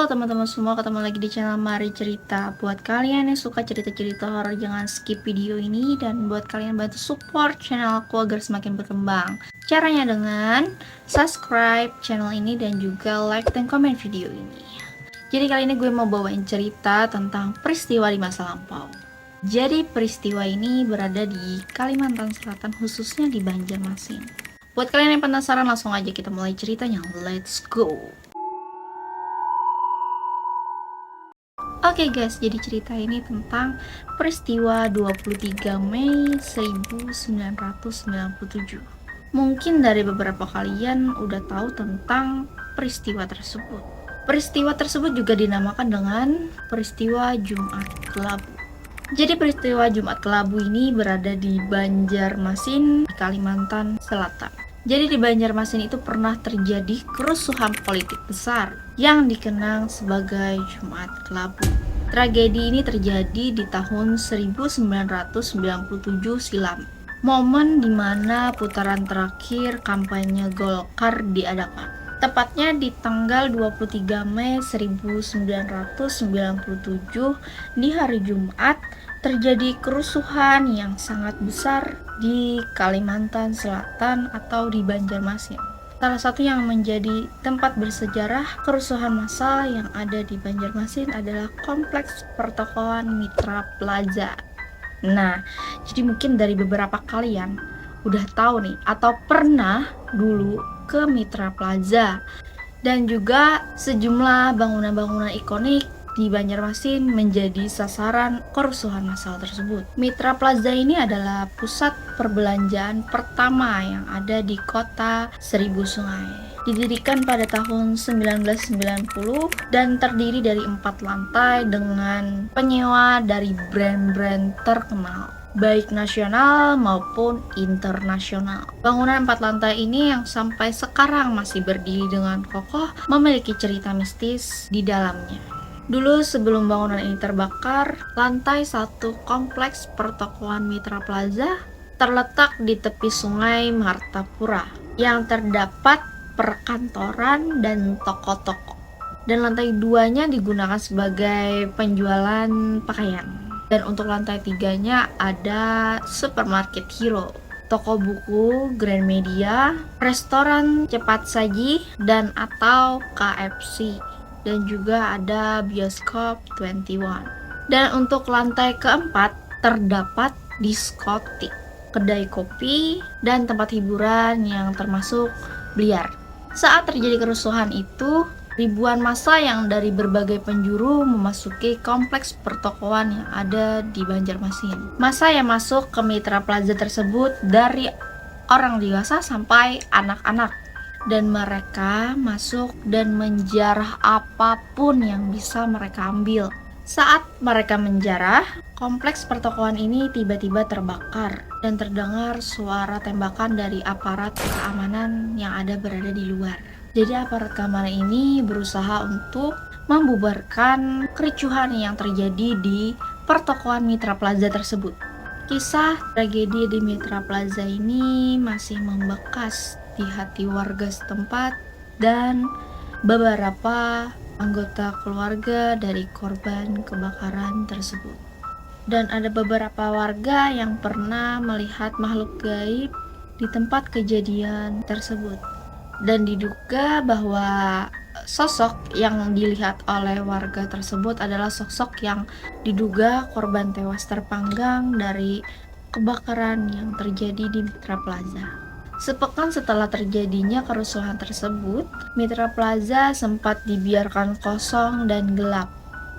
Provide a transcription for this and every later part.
Halo teman-teman semua, ketemu lagi di channel Mari Cerita. Buat kalian yang suka cerita-cerita horor, jangan skip video ini. Dan buat kalian bantu support channel aku agar semakin berkembang. Caranya dengan subscribe channel ini dan juga like dan komen video ini. Jadi kali ini gue mau bawain cerita tentang peristiwa di masa lampau. Jadi peristiwa ini berada di Kalimantan Selatan, khususnya di Banjarmasin. Buat kalian yang penasaran, langsung aja kita mulai ceritanya. Let's go! Oke guys, jadi cerita ini tentang peristiwa 23 Mei 1997. Mungkin dari beberapa kalian udah tahu tentang peristiwa tersebut. Peristiwa tersebut juga dinamakan dengan peristiwa Jumat Kelabu. Jadi peristiwa Jumat Kelabu ini berada di Banjarmasin, di Kalimantan Selatan. Jadi di Banjarmasin itu pernah terjadi kerusuhan politik besar yang dikenang sebagai Jumat Kelabu. Tragedi ini terjadi di tahun 1997 silam. Momen di mana putaran terakhir kampanye Golkar diadakan. Tepatnya di tanggal 23 Mei 1997 di hari Jumat terjadi kerusuhan yang sangat besar di Kalimantan Selatan atau di Banjarmasin. Salah satu yang menjadi tempat bersejarah kerusuhan massal yang ada di Banjarmasin adalah Kompleks Pertokoan Mitra Plaza. Nah, jadi mungkin dari beberapa kalian udah tahu nih atau pernah dulu ke Mitra Plaza, dan juga sejumlah bangunan-bangunan ikonik di Banjarmasin menjadi sasaran kerusuhan massal tersebut. Mitra Plaza ini adalah pusat perbelanjaan pertama yang ada di kota Seribu Sungai. Didirikan pada tahun 1990 dan terdiri dari 4 lantai dengan penyewa dari brand-brand terkenal, baik nasional maupun internasional. Bangunan 4 lantai ini yang sampai sekarang masih berdiri dengan kokoh memiliki cerita mistis di dalamnya. Dulu sebelum bangunan ini terbakar, lantai 1 Kompleks Pertokoan Mitra Plaza terletak di tepi sungai Martapura yang terdapat perkantoran dan toko-toko. Dan lantai 2-nya digunakan sebagai penjualan pakaian. Dan untuk lantai 3-nya ada supermarket Hero, toko buku Gramedia, restoran cepat saji dan atau KFC. Dan juga ada bioskop 21. Dan untuk lantai keempat terdapat diskotik, kedai kopi, dan tempat hiburan yang termasuk biliar. Saat terjadi kerusuhan itu, ribuan massa yang dari berbagai penjuru memasuki kompleks pertokoan yang ada di Banjarmasin. Massa yang masuk ke Mitra Plaza tersebut dari orang dewasa sampai anak-anak. Dan mereka masuk dan menjarah apapun yang bisa mereka ambil. Saat mereka menjarah, kompleks pertokoan ini tiba-tiba terbakar dan terdengar suara tembakan dari aparat keamanan yang berada di luar. Jadi aparat keamanan ini berusaha untuk membubarkan kericuhan yang terjadi di pertokoan Mitra Plaza tersebut. Kisah tragedi di Mitra Plaza ini masih membekas di hati warga setempat dan beberapa anggota keluarga dari korban kebakaran tersebut. Dan ada beberapa warga yang pernah melihat makhluk gaib di tempat kejadian tersebut. Dan diduga bahwa sosok yang dilihat oleh warga tersebut adalah sosok yang diduga korban tewas terpanggang dari kebakaran yang terjadi di Mitra Plaza. Sepekan setelah terjadinya kerusuhan tersebut, Mitra Plaza sempat dibiarkan kosong dan gelap.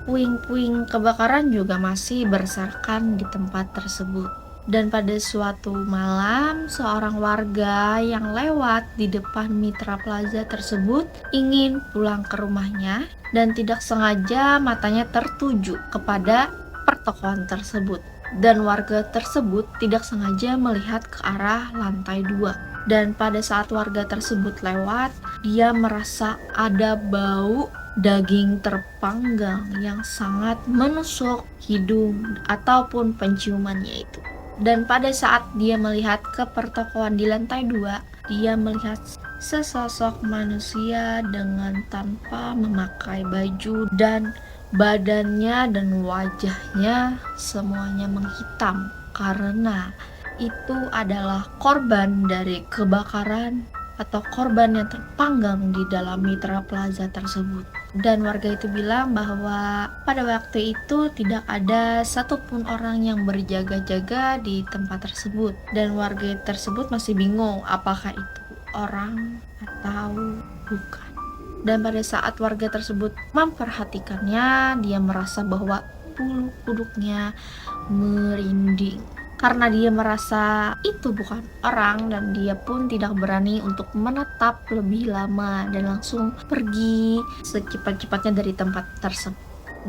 Puing-puing kebakaran juga masih berserakan di tempat tersebut. Dan pada suatu malam, seorang warga yang lewat di depan Mitra Plaza tersebut ingin pulang ke rumahnya dan tidak sengaja matanya tertuju kepada pertokoan tersebut. Dan warga tersebut tidak sengaja melihat ke arah lantai 2. Dan pada saat warga tersebut lewat, dia merasa ada bau daging terpanggang yang sangat menusuk hidung ataupun penciumannya itu. Dan pada saat dia melihat ke pertokoan di lantai 2, dia melihat sesosok manusia dengan tanpa memakai baju, dan badannya dan wajahnya semuanya menghitam karena itu adalah korban dari kebakaran atau korban yang terpanggang di dalam Mitra Plaza tersebut. Dan warga itu bilang bahwa pada waktu itu tidak ada satupun orang yang berjaga-jaga di tempat tersebut, dan warga tersebut masih bingung apakah itu orang atau bukan. Dan pada saat warga tersebut memperhatikannya, dia merasa bahwa bulu kuduknya merinding karena dia merasa itu bukan orang, dan dia pun tidak berani untuk menetap lebih lama dan langsung pergi secepat-cepatnya dari tempat tersebut.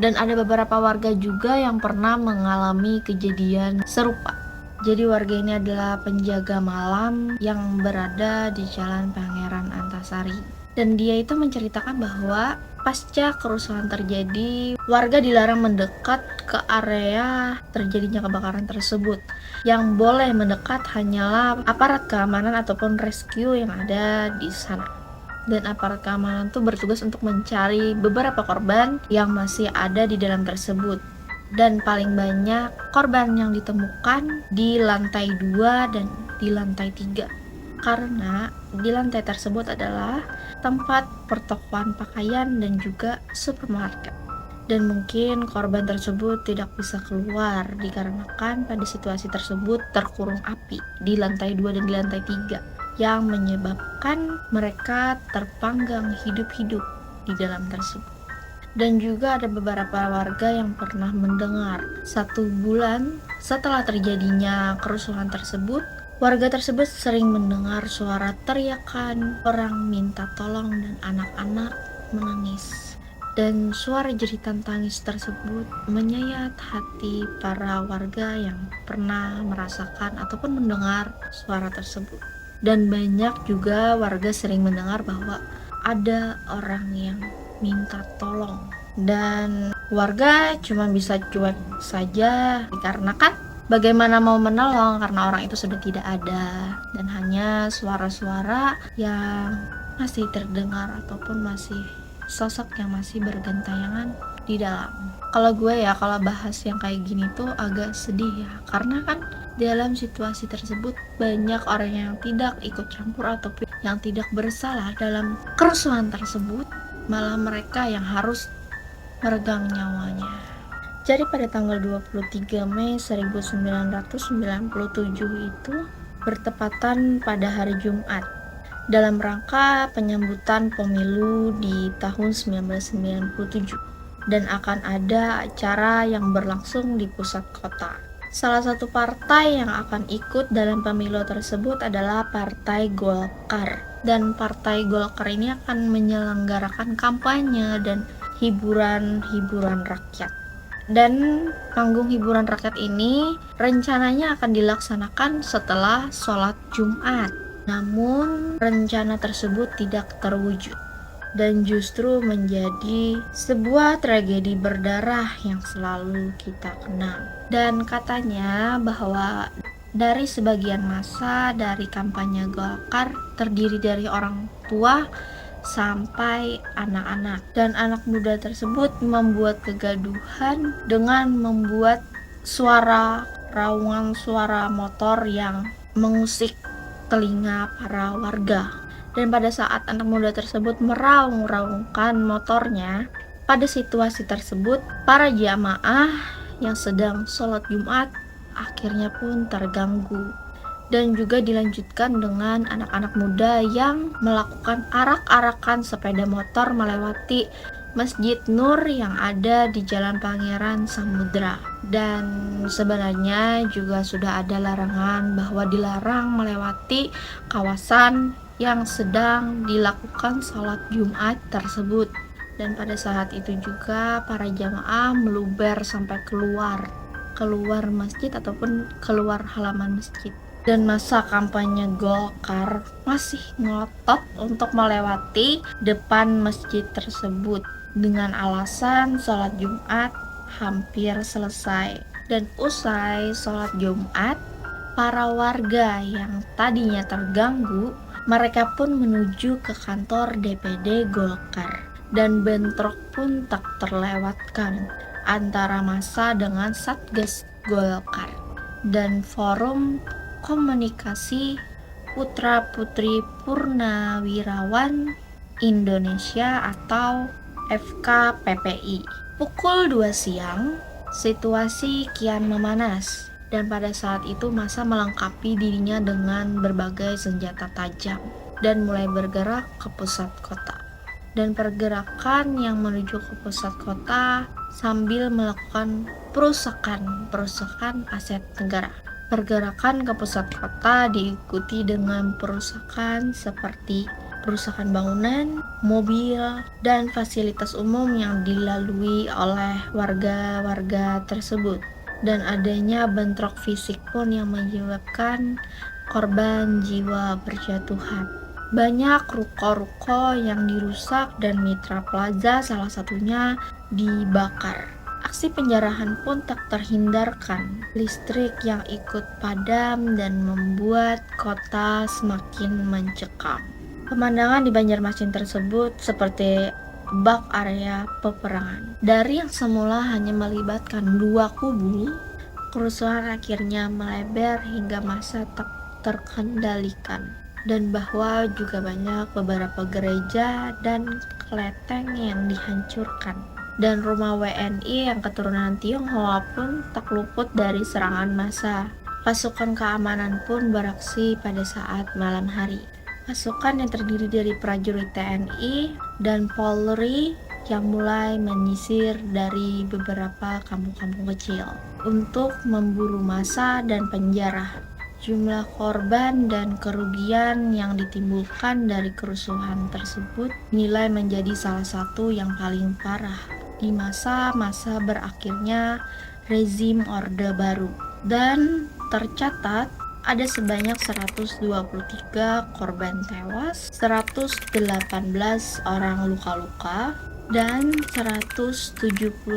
Dan ada beberapa warga juga yang pernah mengalami kejadian serupa. Jadi warga ini adalah penjaga malam yang berada di Jalan Pangeran Antasari. Dan dia itu menceritakan bahwa pasca kerusuhan terjadi, warga dilarang mendekat ke area terjadinya kebakaran tersebut. Yang boleh mendekat hanyalah aparat keamanan ataupun rescue yang ada di sana. Dan aparat keamanan itu bertugas untuk mencari beberapa korban yang masih ada di dalam tersebut. Dan paling banyak korban yang ditemukan di lantai 2 dan di lantai 3. Karena di lantai tersebut adalah tempat pertokoan pakaian dan juga supermarket. Dan mungkin korban tersebut tidak bisa keluar dikarenakan pada situasi tersebut terkurung api di lantai 2 dan di lantai 3 yang menyebabkan mereka terpanggang hidup-hidup di dalam tersebut. Dan juga ada beberapa warga yang pernah mendengar 1 bulan setelah terjadinya kerusuhan tersebut, warga tersebut sering mendengar suara teriakan orang minta tolong dan anak-anak menangis. Dan suara jeritan tangis tersebut menyayat hati para warga yang pernah merasakan ataupun mendengar suara tersebut. Dan banyak juga warga sering mendengar bahwa ada orang yang minta tolong, dan warga cuma bisa cuek saja dikarenakan bagaimana mau menolong karena orang itu sudah tidak ada, dan hanya suara-suara yang masih terdengar ataupun masih sosok yang masih bergentayangan di dalam. Kalau gue ya, kalau bahas yang kayak gini tuh agak sedih ya, karena kan dalam situasi tersebut banyak orang yang tidak ikut campur ataupun yang tidak bersalah dalam kerusuhan tersebut, malah mereka yang harus meregang nyawanya. Jadi pada tanggal 23 Mei 1997 itu bertepatan pada hari Jumat dalam rangka penyambutan pemilu di tahun 1997, dan akan ada acara yang berlangsung di pusat kota. Salah satu partai yang akan ikut dalam pemilu tersebut adalah Partai Golkar, dan Partai Golkar ini akan menyelenggarakan kampanye dan hiburan rakyat. Dan panggung hiburan rakyat ini rencananya akan dilaksanakan setelah sholat Jumat. Namun rencana tersebut tidak terwujud dan justru menjadi sebuah tragedi berdarah yang selalu kita kenang. Dan katanya bahwa dari sebagian masa dari kampanye Golkar terdiri dari orang tua sampai anak-anak, dan anak muda tersebut membuat kegaduhan dengan membuat raungan suara motor yang mengusik telinga para warga. Dan pada saat anak muda tersebut meraung-raungkan motornya, pada situasi tersebut para jamaah yang sedang sholat Jumat akhirnya pun terganggu. Dan juga dilanjutkan dengan anak-anak muda yang melakukan arak-arakan sepeda motor melewati Masjid Nur yang ada di Jalan Pangeran Samudra. Dan sebenarnya juga sudah ada larangan bahwa dilarang melewati kawasan yang sedang dilakukan sholat Jumat tersebut. Dan pada saat itu juga para jamaah meluber sampai keluar masjid ataupun keluar halaman masjid. Dan masa kampanye Golkar masih ngotot untuk melewati depan masjid tersebut dengan alasan sholat Jumat hampir selesai. Dan usai sholat Jumat, Para warga yang tadinya terganggu, mereka pun menuju ke kantor DPD Golkar, dan bentrok pun tak terlewatkan antara massa dengan Satgas Golkar dan Forum Komunikasi Putra-Putri Purnawirawan Indonesia atau FKPPI. Pukul 2 siang, situasi kian memanas, dan pada saat itu massa melengkapi dirinya dengan berbagai senjata tajam dan mulai bergerak ke pusat kota. Dan pergerakan yang menuju ke pusat kota sambil melakukan perusakan aset negara. Pergerakan ke pusat kota diikuti dengan perusakan seperti perusakan bangunan, mobil, dan fasilitas umum yang dilalui oleh warga-warga tersebut. Dan adanya bentrok fisik pun yang menyebabkan korban jiwa berjatuhan. Banyak ruko-ruko yang dirusak dan Mitra Plaza salah satunya dibakar. Aksi penjarahan pun tak terhindarkan. Listrik yang ikut padam dan membuat kota semakin mencekam. Pemandangan di Banjarmasin tersebut seperti bak area peperangan. Dari yang semula hanya melibatkan 2 kubu, kerusuhan akhirnya melebar hingga massa tak terkendalikan, dan bahwa juga banyak beberapa gereja dan kelenteng yang dihancurkan. Dan rumah WNI yang keturunan Tionghoa pun tak luput dari serangan massa. Pasukan keamanan pun beraksi pada saat malam hari. Pasukan yang terdiri dari prajurit TNI dan Polri yang mulai menyisir dari beberapa kampung-kampung kecil untuk memburu massa dan penjara. Jumlah korban dan kerugian yang ditimbulkan dari kerusuhan tersebut nilai menjadi salah satu yang paling parah di masa-masa berakhirnya rezim Orde Baru. Dan tercatat ada sebanyak 123 korban tewas, 118 orang luka-luka, dan 179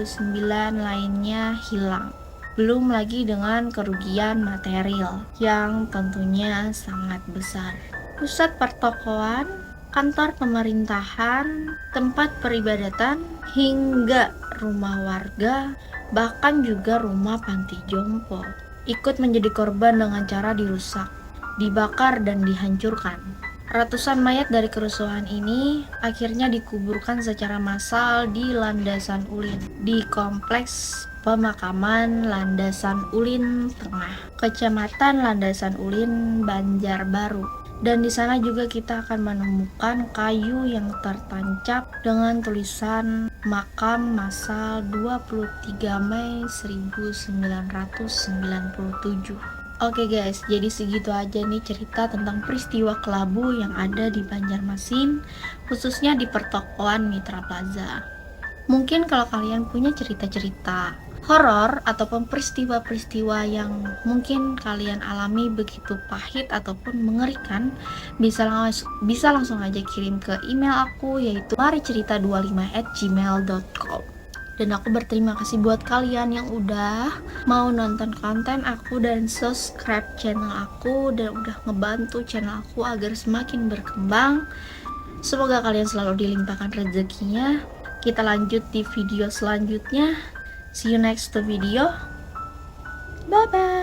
lainnya hilang. Belum lagi dengan kerugian material yang tentunya sangat besar. Pusat pertokoan, kantor pemerintahan, tempat peribadatan, hingga rumah warga, bahkan juga rumah panti jompo ikut menjadi korban dengan cara dirusak, dibakar, dan dihancurkan. Ratusan mayat dari kerusuhan ini akhirnya dikuburkan secara massal di Landasan Ulin, di kompleks pemakaman Landasan Ulin Tengah, Kecamatan Landasan Ulin, Banjarbaru. Dan di sana juga kita akan menemukan kayu yang tertancap dengan tulisan makam massal 23 Mei 1997. Oke guys, jadi segitu aja nih cerita tentang peristiwa kelabu yang ada di Banjarmasin, khususnya di pertokoan Mitra Plaza. Mungkin kalau kalian punya cerita-cerita horor ataupun peristiwa-peristiwa yang mungkin kalian alami begitu pahit ataupun mengerikan, bisa langsung aja kirim ke email aku, yaitu maricerita25@gmail.com. Dan aku berterima kasih buat kalian yang udah mau nonton konten aku dan subscribe channel aku, dan udah ngebantu channel aku agar semakin berkembang. Semoga kalian selalu dilimpahkan rezekinya. Kita lanjut di video selanjutnya. See you next video. Bye bye.